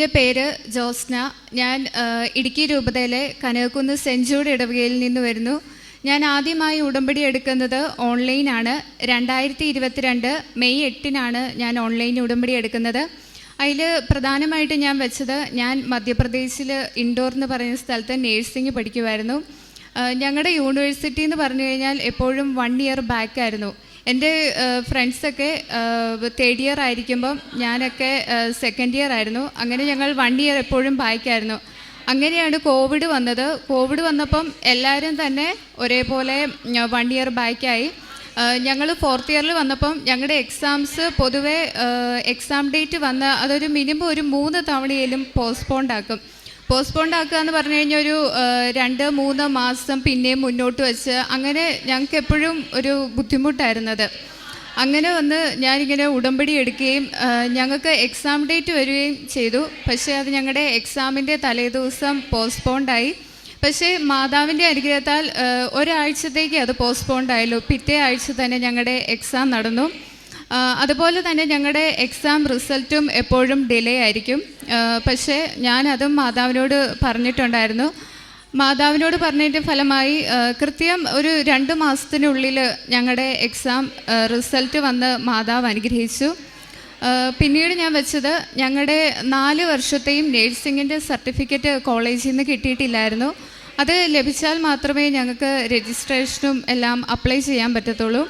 എൻ്റെ പേര് ജോസ്ന. ഞാൻ ഇടുക്കി രൂപതയിലെ കനകക്കുന്ന് സെൻറ് ജൂഡ് ഇടവകയിൽ നിന്ന് വരുന്നു. ഞാൻ ആദ്യമായി ഉടമ്പടി എടുക്കുന്നത് ഓൺലൈനാണ്. 2022 മെയ് 8 ഞാൻ ഓൺലൈൻ ഉടമ്പടി എടുക്കുന്നത്. അതിൽ പ്രധാനമായിട്ട് ഞാൻ വെച്ചത്, ഞാൻ മധ്യപ്രദേശിൽ ഇൻഡോർ എന്ന് പറയുന്ന സ്ഥലത്ത് നേഴ്സിംഗ് പഠിക്കുമായിരുന്നു. ഞങ്ങളുടെ യൂണിവേഴ്സിറ്റി എന്ന് പറഞ്ഞു കഴിഞ്ഞാൽ എപ്പോഴും 1 ഇയർ ബാക്കായിരുന്നു. എൻ്റെ ഫ്രണ്ട്സൊക്കെ 3rd ഇയർ ആയിരിക്കുമ്പം ഞാനൊക്കെ 2nd ഇയർ ആയിരുന്നു. അങ്ങനെ ഞങ്ങൾ 1 ഇയർ എപ്പോഴും ബാക്കായിരുന്നു. അങ്ങനെയാണ് കോവിഡ് വന്നത്. കോവിഡ് വന്നപ്പം എല്ലാവരും തന്നെ ഒരേപോലെ 1 ഇയർ ബാക്കായി. ഞങ്ങൾ 4th ഇയറിൽ വന്നപ്പം ഞങ്ങളുടെ എക്സാംസ് പൊതുവേ എക്സാം ഡേറ്റ് വന്ന് അതൊരു മിനിമം ഒരു 3 തവണയിലും പോസ്റ്റ്പോണ്ട് ആക്കുക എന്ന് പറഞ്ഞു കഴിഞ്ഞാൽ ഒരു 2-3 മാസം പിന്നെയും മുന്നോട്ട് വെച്ച് അങ്ങനെ ഞങ്ങൾക്ക് എപ്പോഴും ഒരു ബുദ്ധിമുട്ടായിരുന്നത്. അങ്ങനെ വന്ന് ഞാനിങ്ങനെ ഉടമ്പടി എടുക്കുകയും ഞങ്ങൾക്ക് എക്സാം ഡേറ്റ് വരികയും ചെയ്തു. പക്ഷേ അത് ഞങ്ങളുടെ എക്സാമിൻ്റെ തലേദിവസം പോസ്റ്റ്പോണ്ടായി. പക്ഷേ മാതാവിൻ്റെ അനുഗ്രഹത്താൽ ഒരാഴ്ചത്തേക്ക് അത് പോസ്റ്റ്പോണ്ടായല്ലോ. പിറ്റേ ആഴ്ച തന്നെ ഞങ്ങളുടെ എക്സാം നടന്നു. അതുപോലെ തന്നെ ഞങ്ങളുടെ എക്സാം റിസൾട്ടും എപ്പോഴും ഡിലേ ആയിരിക്കും. പക്ഷേ ഞാനതും മാതാവിനോട് പറഞ്ഞിട്ടുണ്ടായിരുന്നു. മാതാവിനോട് പറഞ്ഞതിൻ്റെ ഫലമായി കൃത്യം ഒരു 2 മാസത്തിനുള്ളിൽ ഞങ്ങളുടെ എക്സാം റിസൾട്ട് വന്ന് മാതാവ് അനുഗ്രഹിച്ചു. പിന്നീട് ഞാൻ വെച്ചത്, ഞങ്ങളുടെ 4 വർഷത്തെയും നേഴ്സിങ്ങിൻ്റെ സർട്ടിഫിക്കറ്റ് കോളേജിൽ നിന്ന് കിട്ടിയിട്ടില്ലായിരുന്നു. അത് ലഭിച്ചാൽ മാത്രമേ ഞങ്ങൾക്ക് രജിസ്ട്രേഷനും എല്ലാം അപ്ലൈ ചെയ്യാൻ പറ്റത്തുള്ളൂ.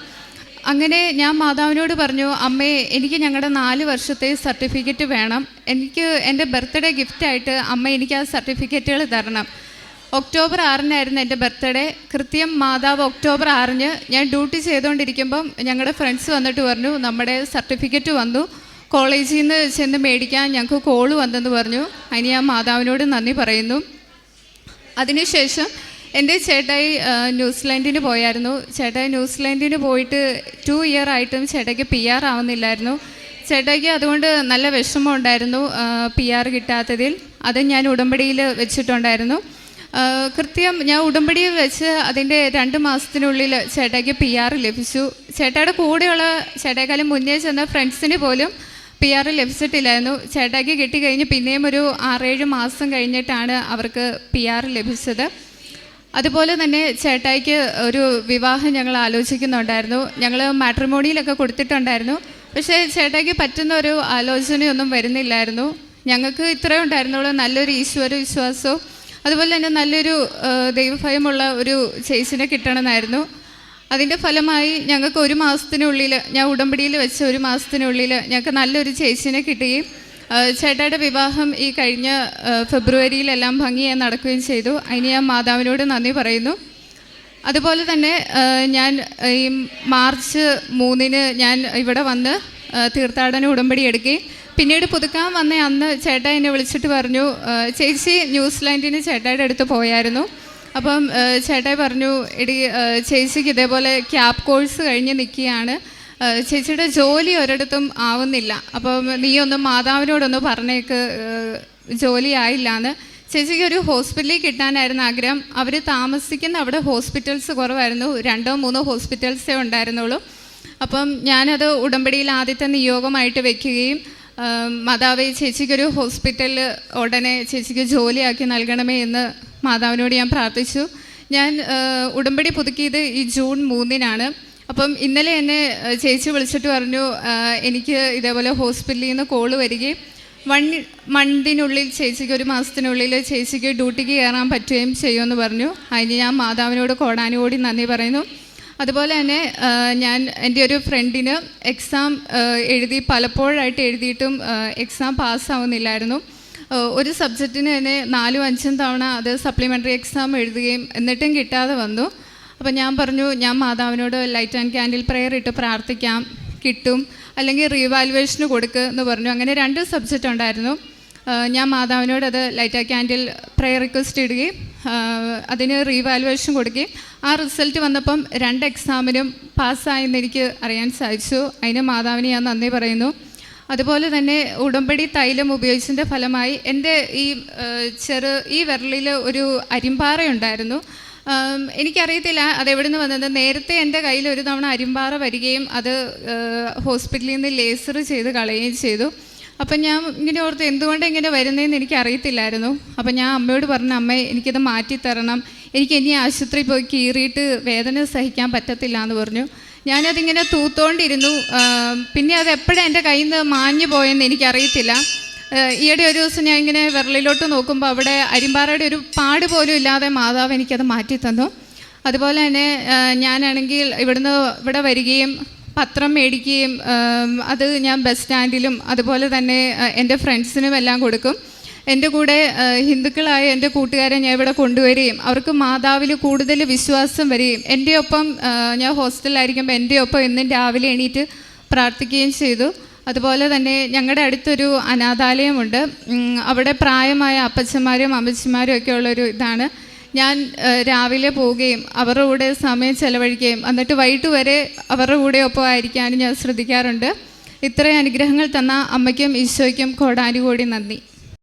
അങ്ങനെ ഞാൻ മാതാവിനോട് പറഞ്ഞു, അമ്മേ, എനിക്ക് ഞങ്ങളുടെ 4 വർഷത്തെ സർട്ടിഫിക്കറ്റ് വേണം. എനിക്ക് എൻ്റെ ബർത്ത്ഡേ ഗിഫ്റ്റായിട്ട് അമ്മ എനിക്ക് ആ സർട്ടിഫിക്കറ്റുകൾ തരണം. ഒക്ടോബർ 6 എൻ്റെ ബർത്ത്ഡേ. കൃത്യം മാതാവ് ഒക്ടോബർ 6 ഞാൻ ഡ്യൂട്ടി ചെയ്തുകൊണ്ടിരിക്കുമ്പം ഞങ്ങളുടെ ഫ്രണ്ട്സ് വന്നിട്ട് പറഞ്ഞു, നമ്മുടെ സർട്ടിഫിക്കറ്റ് വന്നു, കോളേജിൽ നിന്ന് ചെന്ന് മേടിക്കാൻ ഞങ്ങൾക്ക് കോള് വന്നെന്ന് പറഞ്ഞു. അതിന് ഞാൻ മാതാവിനോട് നന്ദി പറയുന്നു. അതിനുശേഷം എൻ്റെ ചേട്ടായി ന്യൂസിലാൻഡിന് പോയായിരുന്നു. ചേട്ടായി ന്യൂസിലാൻഡിന് പോയിട്ട് 2 ഇയർ ആയിട്ടും ചേട്ടായിക്ക് PR ആവുന്നില്ലായിരുന്നു. ചേട്ടായിക്ക് അതുകൊണ്ട് നല്ല വിഷമം ഉണ്ടായിരുന്നു PR കിട്ടാത്തതിൽ. അത് ഞാൻ ഉടമ്പടിയിൽ വെച്ചിട്ടുണ്ടായിരുന്നു. കൃത്യം ഞാൻ ഉടമ്പടി വെച്ച് അതിൻ്റെ 2 മാസത്തിനുള്ളിൽ ചേട്ടായിക്ക് PR ലഭിച്ചു. ചേട്ടായുടെ കൂടെയുള്ള ചേട്ടായിക്കാലം മുന്നേ ചെന്ന ഫ്രണ്ട്സിന് പോലും PR ലഭിച്ചിട്ടില്ലായിരുന്നു. ചേട്ടായിക്ക് കിട്ടിക്കഴിഞ്ഞ് പിന്നെയും ഒരു 6-7 മാസം കഴിഞ്ഞിട്ടാണ് അവർക്ക് PR ലഭിച്ചത്. അതുപോലെ തന്നെ ചേട്ടായിക്ക് ഒരു വിവാഹം ഞങ്ങൾ ആലോചിക്കുന്നുണ്ടായിരുന്നു. ഞങ്ങൾ മാട്രിമോണിയിലൊക്കെ കൊടുത്തിട്ടുണ്ടായിരുന്നു. പക്ഷേ ചേട്ടായിക്ക് പറ്റുന്ന ഒരു ആലോചനയൊന്നും വരുന്നില്ലായിരുന്നു. ഞങ്ങൾക്ക് ഇത്രയും ഉണ്ടായിരുന്നുള്ളൂ, നല്ലൊരു ഈശ്വര വിശ്വാസവും അതുപോലെ തന്നെ നല്ലൊരു ദൈവഭയമുള്ള ഒരു ചേച്ചിനെ കിട്ടണമെന്നായിരുന്നു. അതിൻ്റെ ഫലമായി ഞങ്ങൾക്ക് 1 മാസത്തിനുള്ളിൽ, ഞാൻ ഉടമ്പടിയിൽ വെച്ച 1 മാസത്തിനുള്ളിൽ ഞങ്ങൾക്ക് നല്ലൊരു ചേച്ചിനെ കിട്ടുകയും ചേട്ടായുടെ വിവാഹം ഈ കഴിഞ്ഞ ഫെബ്രുവരിയിലെല്ലാം ഭംഗിയായി നടക്കുകയും ചെയ്തു. അതിന് ഞാൻ മാതാവിനോട് നന്ദി പറയുന്നു. അതുപോലെ തന്നെ ഞാൻ ഈ മാർച്ച് 3 ഞാൻ ഇവിടെ വന്ന് തീർത്ഥാടന ഉടമ്പടി എടുക്കുകയും പിന്നീട് പുതുക്കാൻ വന്ന അന്ന് ചേട്ടാ എന്നെ വിളിച്ചിട്ട് പറഞ്ഞു, ചേച്ചി ന്യൂസിലാൻഡിന് ചേട്ടായുടെ അടുത്ത് പോയായിരുന്നു. അപ്പം ചേട്ടായി പറഞ്ഞു, എടി ചേച്ചിക്ക് ഇതേപോലെ ക്യാബ് കോഴ്സ് കഴിഞ്ഞ് നിൽക്കുകയാണ്, ചേച്ചിയുടെ ജോലി ഒരിടത്തും ആവുന്നില്ല, അപ്പം നീ ഒന്ന് മാതാവിനോടൊന്ന് പറഞ്ഞേക്ക്, ജോലി ആയില്ലാന്ന്. ചേച്ചിക്ക് ഒരു ഹോസ്പിറ്റലിൽ കിട്ടാനായിരുന്നു ആഗ്രഹം. അവർ താമസിക്കുന്ന അവിടെ ഹോസ്പിറ്റൽസ് കുറവായിരുന്നു, 2-3 ഹോസ്പിറ്റൽസേ ഉണ്ടായിരുന്നുള്ളൂ. അപ്പം ഞാനത് ഉടമ്പടിയിൽ ആദ്യത്തെ നിയോഗമായിട്ട് വെക്കുകയും, മാതാവേ, ചേച്ചിക്കൊരു ഹോസ്പിറ്റലിൽ ഉടനെ ചേച്ചിക്ക് ജോലിയാക്കി നൽകണമേ എന്ന് മാതാവിനോട് ഞാൻ പ്രാർത്ഥിച്ചു. ഞാൻ ഉടമ്പടി പുതുക്കിയത് ഈ ജൂൺ 3 അപ്പം ഇന്നലെ എന്നെ ചേച്ചി വിളിച്ചിട്ട് പറഞ്ഞു, എനിക്ക് ഇതേപോലെ ഹോസ്പിറ്റലിൽ നിന്ന് കോള് വരികയും 1 മന്തിനുള്ളിൽ ചേച്ചിക്ക് 1 മാസത്തിനുള്ളിൽ ചേച്ചിക്ക് ഡ്യൂട്ടിക്ക് കയറാൻ പറ്റുകയും ചെയ്യുമെന്ന് പറഞ്ഞു. അതിന് ഞാൻ മാതാവിനോട് കോടാനുകൂടി നന്ദി പറയുന്നു. അതുപോലെ തന്നെ ഞാൻ എൻ്റെ ഒരു ഫ്രണ്ടിന് എക്സാം എഴുതി പലപ്പോഴായിട്ട് എഴുതിയിട്ടും എക്സാം പാസ്സാവുന്നില്ലായിരുന്നു. ഒരു സബ്ജക്റ്റിന് തന്നെ 4-5 തവണ അത് സപ്ലിമെൻ്ററി എക്സാം എഴുതുകയും എന്നിട്ടും കിട്ടാതെ വന്നു. അപ്പം ഞാൻ പറഞ്ഞു, ഞാൻ മാതാവിനോട് ലൈറ്റ് ആൻഡ് ക്യാൻഡിൽ പ്രെയർ ഇട്ട് പ്രാർത്ഥിക്കാം, കിട്ടും, അല്ലെങ്കിൽ റീവാലുവേഷന് കൊടുക്കുക എന്ന് പറഞ്ഞു. അങ്ങനെ 2 സബ്ജക്റ്റ് ഉണ്ടായിരുന്നു. ഞാൻ മാതാവിനോട് അത് light and candle prayer request ഇടുകയും അതിന് റീവാലുവേഷൻ കൊടുക്കുകയും ആ റിസൾട്ട് വന്നപ്പം 2 എക്സാമിനും പാസ്സായെന്ന് എനിക്ക് അറിയാൻ സാധിച്ചു. അതിന് മാതാവിന് ഞാൻ നന്ദി പറയുന്നു. അതുപോലെ തന്നെ ഉടമ്പടി തൈലം ഉപയോഗിച്ചതിൻ്റെ ഫലമായി എൻ്റെ ഈ വിരലിൽ ഒരു അരിമ്പാറയുണ്ടായിരുന്നു. എനിക്കറിയത്തില്ല അതെവിടെ നിന്ന് വന്നത്. നേരത്തെ എൻ്റെ കയ്യിൽ ഒരു തവണ അരിമ്പാറ വരികയും അത് ഹോസ്പിറ്റലിൽ നിന്ന് ലേസർ ചെയ്ത് കളയുകയും ചെയ്തു. അപ്പം ഞാൻ ഇങ്ങനെ ഓർത്ത് എന്തുകൊണ്ട് ഇങ്ങനെ വരുന്നതെന്ന് എനിക്ക് അറിയത്തില്ലായിരുന്നു. അപ്പം ഞാൻ അമ്മയോട് പറഞ്ഞു, അമ്മ എനിക്കിത് മാറ്റിത്തരണം, എനിക്ക് ഇനി ആശുപത്രി പോയി കീറിയിട്ട് വേദന സഹിക്കാൻ പറ്റത്തില്ല എന്ന് പറഞ്ഞു. ഞാനതിങ്ങനെ തൂത്തോണ്ടിരുന്നു. പിന്നെ അത് എപ്പോഴും എൻ്റെ കയ്യിൽ നിന്ന് മാഞ്ഞു പോയെന്ന് എനിക്കറിയത്തില്ല. ഈയിടെ ഒരു ദിവസം ഞാൻ ഇങ്ങനെ വിരലിലോട്ട് നോക്കുമ്പോൾ അവിടെ അരിമ്പാറയുടെ ഒരു പാട് പോലും ഇല്ലാതെ മാതാവ് എനിക്കത് മാറ്റി തന്നു. അതുപോലെ തന്നെ ഞാനാണെങ്കിൽ ഇവിടെ വരികയും പത്രം മേടിക്കുകയും അത് ഞാൻ ബസ് സ്റ്റാൻഡിലും അതുപോലെ തന്നെ എൻ്റെ ഫ്രണ്ട്സിനും എല്ലാം കൊടുക്കും. എൻ്റെ കൂടെ ഹിന്ദുക്കളായ എൻ്റെ കൂട്ടുകാരെ ഞാൻ ഇവിടെ കൊണ്ടുവരികയും അവർക്ക് മാതാവിൽ കൂടുതൽ വിശ്വാസം വരികയും എൻ്റെ ഒപ്പം ഞാൻ ഹോസ്റ്റലിലായിരിക്കുമ്പോൾ എൻ്റെ ഒപ്പം എന്നും രാവിലെ എണീറ്റ് പ്രാർത്ഥിക്കുകയും ചെയ്തു. അതുപോലെ തന്നെ ഞങ്ങളുടെ അടുത്തൊരു അനാഥാലയമുണ്ട്. അവിടെ പ്രായമായ അപ്പച്ചന്മാരും അമ്മച്ചിമാരും ഒക്കെ ഉള്ളൊരു ഇതാണ്. ഞാൻ രാവിലെ പോവുകയും അവരുടെ കൂടെ സമയം ചെലവഴിക്കുകയും എന്നിട്ട് വൈകിട്ട് വരെ അവരുടെ കൂടെ ഒപ്പം ആയിരിക്കാനും ഞാൻ ശ്രദ്ധിക്കാറുണ്ട്. ഇത്രയും അനുഗ്രഹങ്ങൾ തന്ന അമ്മയ്ക്കും ഈശോയ്ക്കും കോടാനുകോടി നന്ദി.